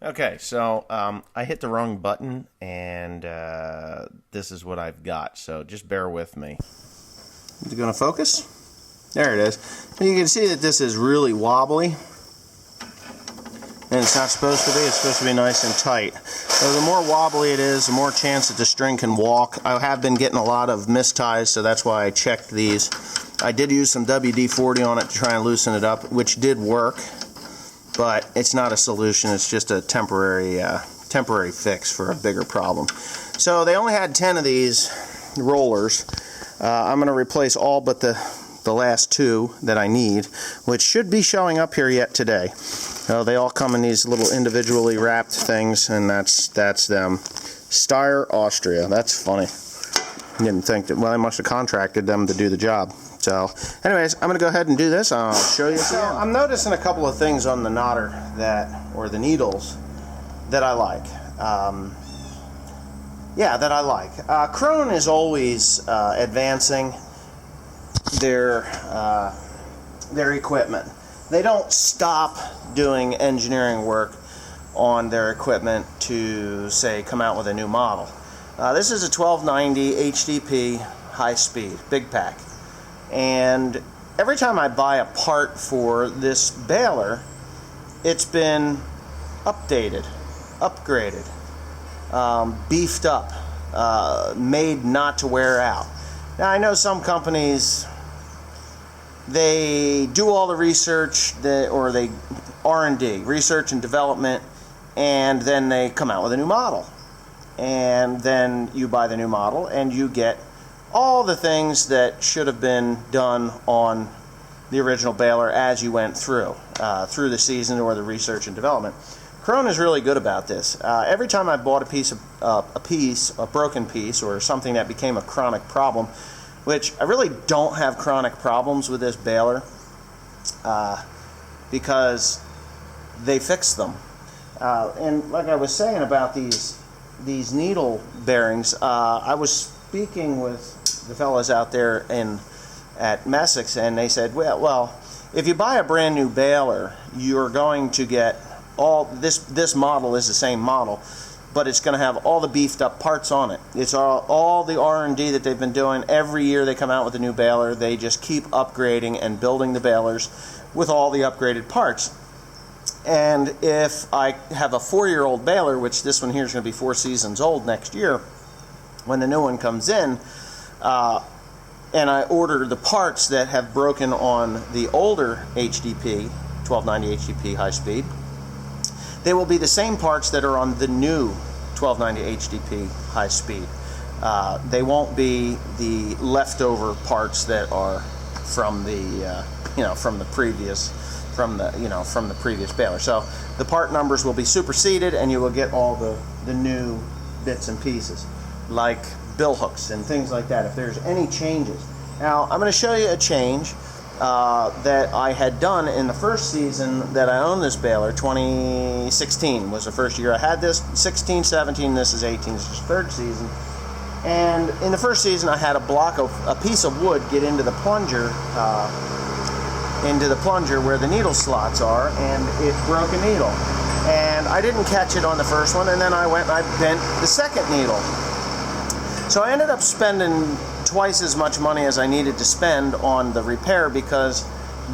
Okay, so I hit the wrong button, and this is what I've got, so just bear with me. Is it going to focus? There it is. You can see that this is really wobbly, and it's not supposed to be. It's supposed to be nice and tight. So the more wobbly it is, the more chance that the string can walk. I have been getting a lot of misties, so that's why I checked these. I did use some WD-40 on it to try and loosen it up, which did work. But it's not a solution. It's just a temporary fix for a bigger problem. So they only had 10 of these rollers. I'm going to replace all but the last 2 that I need, which should be showing up here yet today. They all come in these little individually wrapped things, and that's them. Steyr, Austria. That's funny. I didn't think that. Well, I must have contracted them to do the job. So, anyways, I'm going to go ahead and do this. I'll show you. So, I'm noticing a couple of things on the knotter or the needles, that I like. That I like. Krone is always advancing their equipment. They don't stop doing engineering work on their equipment to, say, come out with a new model. This is a 1290 HDP high speed, big pack. And every time I buy a part for this baler, it's been updated, upgraded, beefed up, made not to wear out. Now, I know some companies, they do all the research, or they R&D, research and development, and then they come out with a new model. And then you buy the new model, and you get all the things that should have been done on the original baler as you went through the season or the research and development. Krone is really good about this. Every time I bought a broken piece, or something that became a chronic problem, which I really don't have chronic problems with this baler, because they fixed them. And like I was saying about these needle bearings, I was speaking with the fellas out there at Messick's, and they said, well, if you buy a brand new baler, you're going to get all this model is the same model, but it's going to have all the beefed up parts on it. It's all the R&D that they've been doing. Every year they come out with a new baler. They just keep upgrading and building the balers with all the upgraded parts. And if I have a 4-year-old baler, which this one here is going to be 4 seasons old next year, when the new one comes in, and I order the parts that have broken on the older HDP, 1290 HDP high speed, they will be the same parts that are on the new 1290 HDP high speed. They won't be the leftover parts that are from the previous baler. So the part numbers will be superseded, and you will get all the new bits and pieces, like bill hooks and things like that, if there's any changes. Now, I'm going to show you a change that I had done in the first season that I owned this baler. 2016 was the first year I had this. 16, 17, this is 18, this is third season. And in the first season, I had a piece of wood get into the plunger where the needle slots are, and it broke a needle. And I didn't catch it on the first one, and then I went and I bent the second needle. So I ended up spending twice as much money as I needed to spend on the repair, because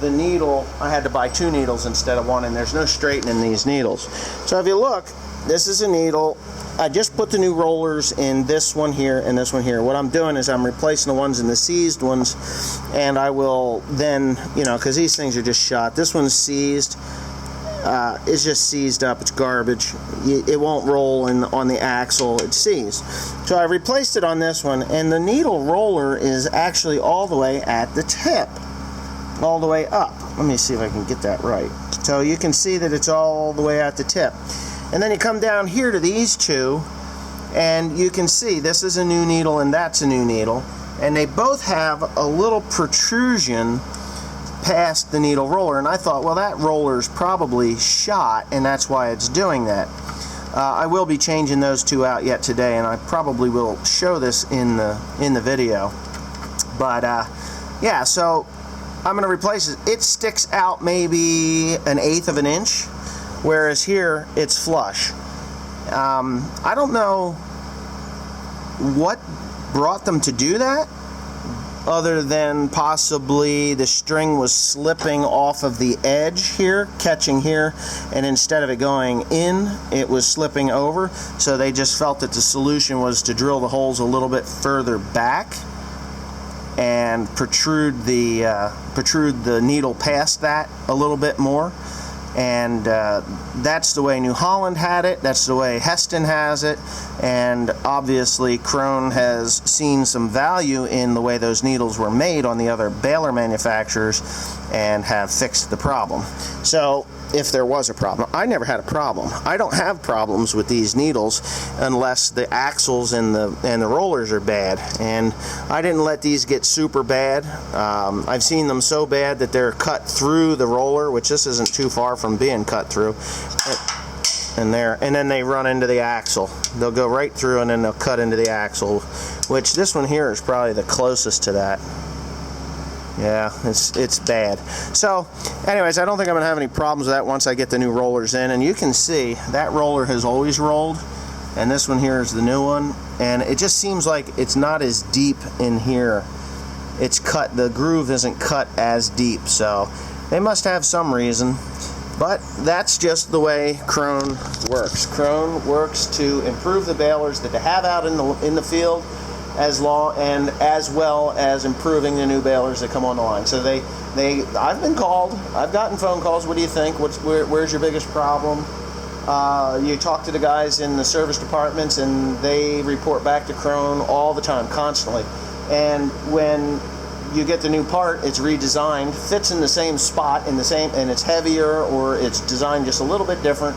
the needle, I had to buy 2 needles instead of 1, and there's no straightening these needles. So if you look, this is a needle. I just put the new rollers in this one here and this one here. What I'm doing is I'm replacing the ones in the seized ones, and I will then, because these things are just shot. This one's seized. It's just seized up. It's garbage. It won't roll on the axle. It's seized. So I replaced it on this one, and the needle roller is actually all the way at the tip, all the way up. Let me see if I can get that right. So you can see that it's all the way at the tip. And then you come down here to these 2, and you can see this is a new needle and that's a new needle, and they both have a little protrusion past the needle roller, and I thought, well, that roller's probably shot, and that's why it's doing that. I will be changing those 2 out yet today, and I probably will show this in the video. But yeah, so I'm going to replace it. It sticks out maybe 1/8 of an inch whereas here it's flush. I don't know what brought them to do that, other than possibly the string was slipping off of the edge here, catching here, and instead of it going in, it was slipping over. So they just felt that the solution was to drill the holes a little bit further back and protrude the needle past that a little bit more. And that's the way New Holland had it, that's the way Heston has it, and obviously Krone has seen some value in the way those needles were made on the other baler manufacturers and have fixed the problem. So if there was a problem, I never had a problem. I don't have problems with these needles unless the axles and the rollers are bad, and I didn't let these get super bad. I've seen them so bad that they're cut through the roller, which this isn't too far from being cut through, and then they run into the axle. They'll go right through and then they'll cut into the axle, which this one here is probably the closest to that. Yeah, it's bad. So anyways, I don't think I'm gonna have any problems with that once I get the new rollers in. And you can see that roller has always rolled, and this one here is the new one, and it just seems like it's not as deep in here. It's cut, the groove isn't cut as deep, so they must have some reason. But that's just the way Krone works. Krone works to improve the balers that they have out in the field, as well as improving the new balers that come on the line. So I've been called, I've gotten phone calls. What do you think? Where's your biggest problem? You talk to the guys in the service departments, and they report back to Krone all the time, constantly. And when you get the new part, it's redesigned, fits in the same spot, and it's heavier, or it's designed just a little bit different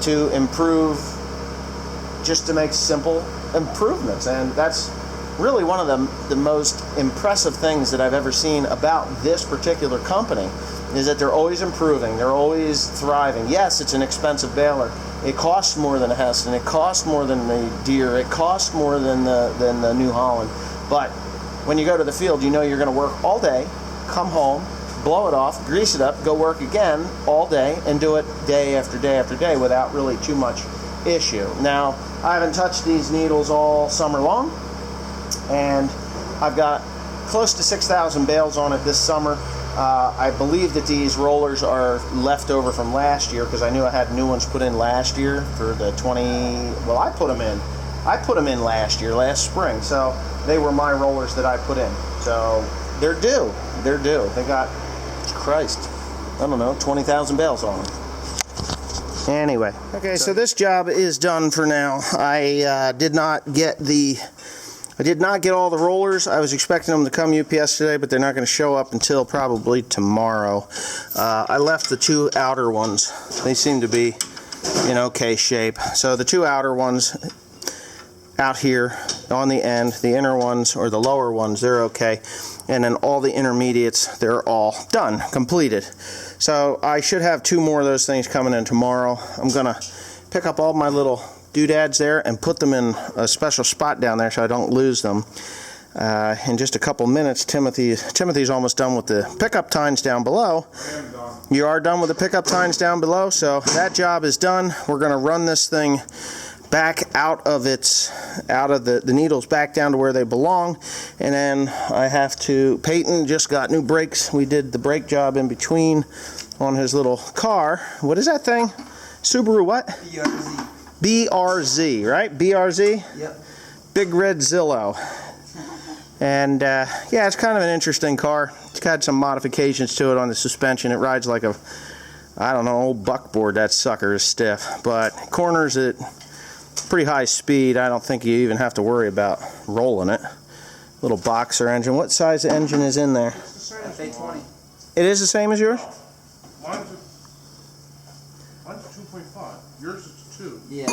to improve, just to make simple improvements. And that's really one of the most impressive things that I've ever seen about this particular company, is that they're always improving, they're always thriving. Yes, it's an expensive baler. It costs more than a Heston, it costs more than the Deere, it costs more than the New Holland. But when you go to the field, you know you're going to work all day, come home, blow it off, grease it up, go work again all day, and do it day after day after day without really too much issue. Now, I haven't touched these needles all summer long, and I've got close to 6,000 bales on it this summer. I believe that these rollers are left over from last year, because I knew I had new ones put in last year for the I put them in last year, last spring, so they were my rollers that I put in. So they're due. They got, Christ, I don't know, 20,000 bales on them. Anyway, okay, so this job is done for now. I did not get all the rollers. I was expecting them to come UPS today, but they're not going to show up until probably tomorrow. I left the two outer ones. They seem to be in okay shape. So the two outer ones out here on the end, the inner ones, or the lower ones, they're okay. And then all the intermediates, they're all done, completed. So I should have two more of those things coming in tomorrow. I'm going to pick up all my little doodads there and put them in a special spot down there so I don't lose them. In just a couple minutes, Timothy's almost done with the pickup tines down below. You are done with the pickup tines down below, so that job is done. We're going to run this thing back out of the needles back down to where they belong, and then I have to, Peyton just got new brakes. We did the brake job in between on his little car. What is that thing? Subaru what? BRZ. BRZ, right? BRZ? Yep. Big Red Zillow. And yeah, it's kind of an interesting car. It's got some modifications to it on the suspension. It rides like a, I don't know, old buckboard. That sucker is stiff, but corners at pretty high speed. I don't think you even have to worry about rolling it. Little boxer engine. What size engine is in there? FA20. It is the same as yours? Mine's 2.5. Yours is 2. Yeah.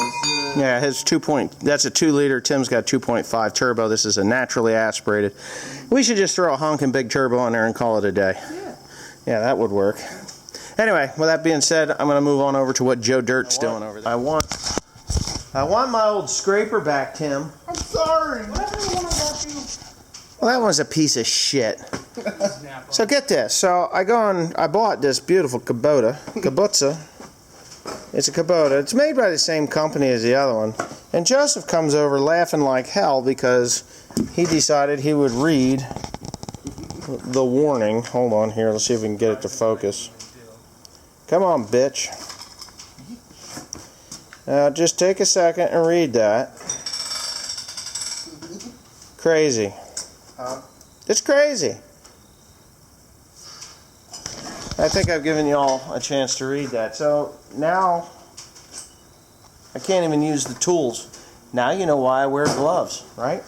Yeah, his 2 point. That's a 2 liter. Tim's got 2.5 turbo. This is a naturally aspirated. We should just throw a honking big turbo on there and call it a day. Yeah. Yeah, that would work. Anyway, with that being said, I'm going to move on over to what Joe Dirt's doing over there. I want my old scraper back, Tim. I'm sorry. What happened to the one I got you? Well, that one's a piece of shit. So get this. So I bought this beautiful Kubota, It's a Kubota. It's made by the same company as the other one. And Joseph comes over laughing like hell because he decided he would read the warning. Hold on here. Let's see if we can get it to focus. Come on, bitch. Now, just take a second and read that. Crazy. It's crazy. I think I've given you all a chance to read that. So now I can't even use the tools. Now you know why I wear gloves, right?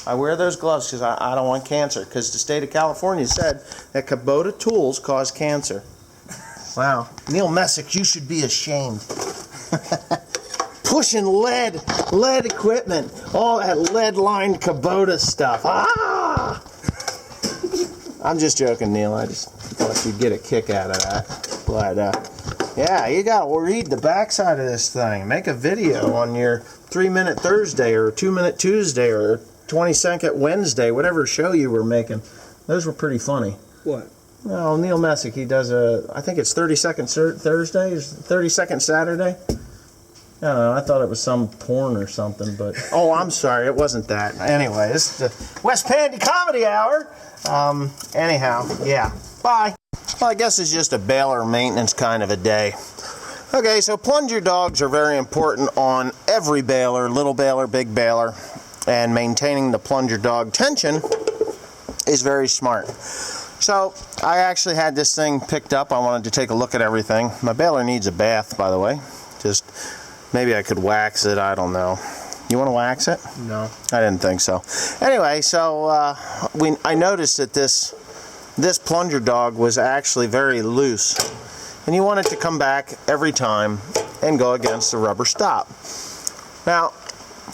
I wear those gloves because I don't want cancer. Because the state of California said that Kubota tools cause cancer. Wow. Neil Messick, you should be ashamed. Pushing lead equipment, all that lead-lined Kubota stuff. Ah! I'm just joking, Neil. I just thought you'd get a kick out of that. But, yeah, you got to read the backside of this thing. Make a video on your 3-Minute Thursday or 2-Minute Tuesday or 20-Second Wednesday, whatever show you were making. Those were pretty funny. What? Oh, Neil Messick, he does I think it's 30-Second Thursday, 30-Second Saturday. I don't know, I thought it was some porn or something, but... Oh, I'm sorry, it wasn't that. Anyway, this is the West Pandy Comedy Hour. Anyhow, yeah. Bye. Well, I guess it's just a baler maintenance kind of a day. Okay, so plunger dogs are very important on every baler, little baler, big baler, and maintaining the plunger dog tension is very smart. So, I actually had this thing picked up. I wanted to take a look at everything. My baler needs a bath, by the way. Just... maybe I could wax it, I don't know. You want to wax it? No. I didn't think so. Anyway, so I noticed that this plunger dog was actually very loose. And you want it to come back every time and go against the rubber stop. Now,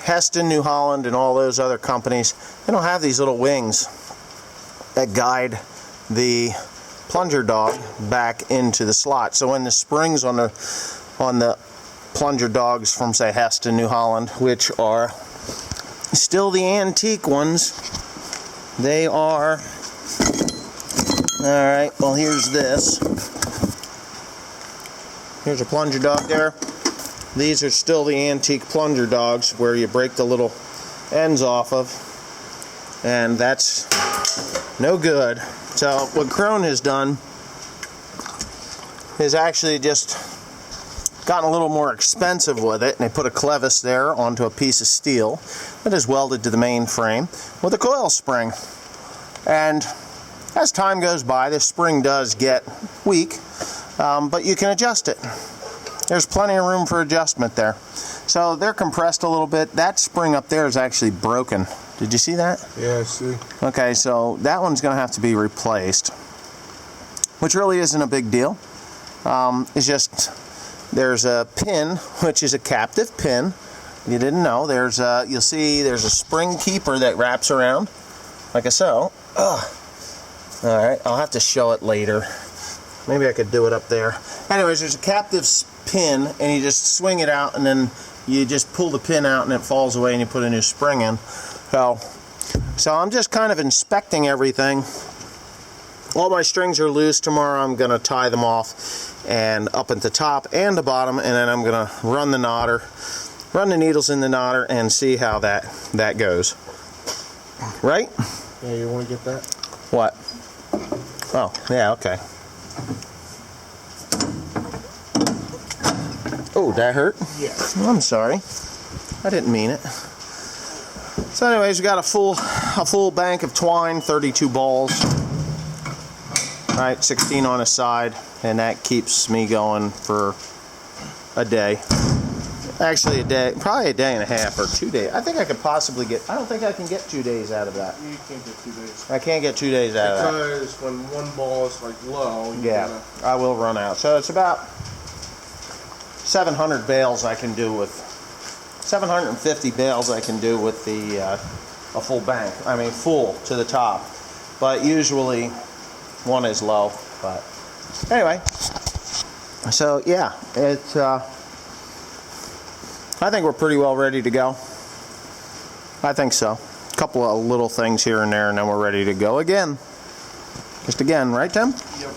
Heston, New Holland, and all those other companies, they don't have these little wings that guide the plunger dog back into the slot. So when the springs on the plunger dogs from, say, Heston, New Holland, which are still the antique ones, they are, alright, well, here's this. Here's a plunger dog there. These are still the antique plunger dogs where you break the little ends off of, and that's no good. So what Krone has done is actually just gotten a little more expensive with it, and they put a clevis there onto a piece of steel that is welded to the main frame with a coil spring. And as time goes by, this spring does get weak, but you can adjust it. There's plenty of room for adjustment there. So they're compressed a little bit. That spring up there is actually broken. Did you see that? Yeah, I see. Okay, so that one's going to have to be replaced, which really isn't a big deal. It's just... there's a pin, which is a captive pin. You didn't know. There's you'll see there's a spring keeper that wraps around, like so. Ugh. All right, I'll have to show it later. Maybe I could do it up there. Anyways, there's a captive pin, and you just swing it out, and then you just pull the pin out, and it falls away, and you put a new spring in. So I'm just kind of inspecting everything. All my strings are loose. Tomorrow I'm going to tie them off and up at the top and the bottom, and then I'm going to run the needles in the knotter and see how that goes. Right? Yeah, you want to get that? What? Oh, yeah, okay. Oh, that hurt? Yeah. I'm sorry. I didn't mean it. So anyways, we got a full bank of twine, 32 balls. Right, 16 on a side, and that keeps me going for a day. Actually, a day, probably a day and a half or 2 days. I think I could possibly I don't think I can get 2 days out of that. You can't get 2 days. I can't get 2 days out of that. Because when one ball is like low, you Yeah, I will run out. So it's about 700 bales I can do with, 750 bales I can do with a full bank. I mean, full to the top. But usually, one is low. But anyway, so yeah, it's. I think we're pretty well ready to go. I think so. A couple of little things here and there, and then we're ready to go again. Just again, right, Tim? Yep.